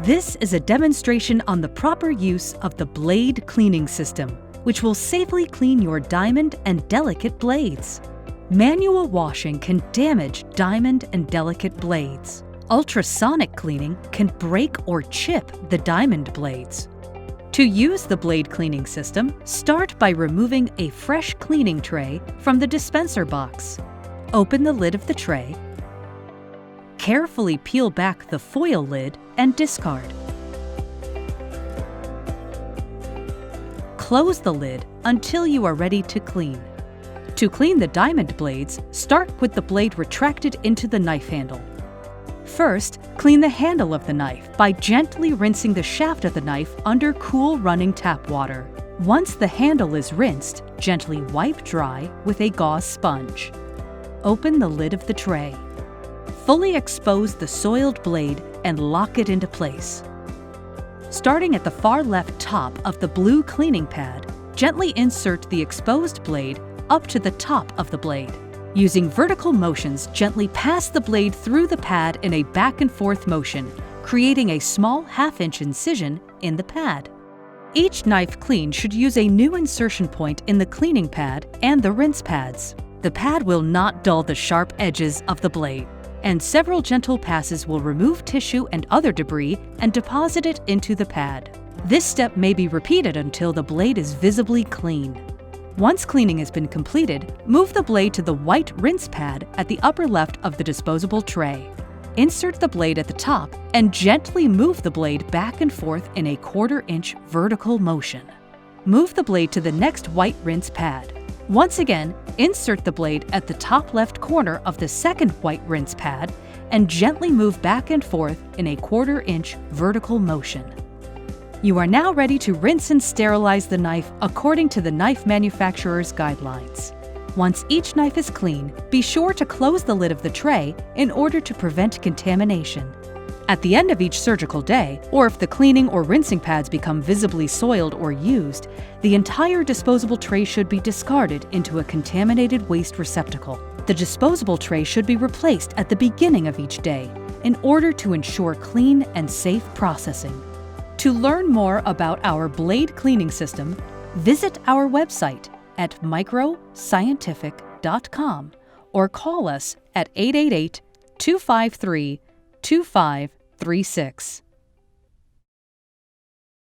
This is a demonstration on the proper use of the blade cleaning system, which will safely clean your diamond and delicate blades. Manual washing can damage diamond and delicate blades. Ultrasonic cleaning can break or chip the diamond blades. To use the blade cleaning system, start by removing a fresh cleaning tray from the dispenser box. Open the lid of the tray. Carefully peel back the foil lid and discard. Close the lid until you are ready to clean. To clean the diamond blades, start with the blade retracted into the knife handle. First, clean the handle of the knife by gently rinsing the shaft of the knife under cool running tap water. Once the handle is rinsed, gently wipe dry with a gauze sponge. Open the lid of the tray. Fully expose the soiled blade and lock it into place. Starting at the far left top of the blue cleaning pad, gently insert the exposed blade up to the top of the blade. Using vertical motions, gently pass the blade through the pad in a back and forth motion, creating a small half-inch incision in the pad. Each knife clean should use a new insertion point in the cleaning pad and the rinse pads. The pad will not dull the sharp edges of the blade, and several gentle passes will remove tissue and other debris and deposit it into the pad. This step may be repeated until the blade is visibly clean. Once cleaning has been completed, move the blade to the white rinse pad at the upper left of the disposable tray. Insert the blade at the top and gently move the blade back and forth in a 1/4 inch vertical motion. Move the blade to the next white rinse pad. Once again, insert the blade at the top left corner of the second white rinse pad and gently move back and forth in a 1/4 inch vertical motion. You are now ready to rinse and sterilize the knife according to the knife manufacturer's guidelines. Once each knife is clean, be sure to close the lid of the tray in order to prevent contamination. At the end of each surgical day, or if the cleaning or rinsing pads become visibly soiled or used, the entire disposable tray should be discarded into a contaminated waste receptacle. The disposable tray should be replaced at the beginning of each day in order to ensure clean and safe processing. To learn more about our blade cleaning system, visit our website at microscientific.com or call us at 888-253-2536.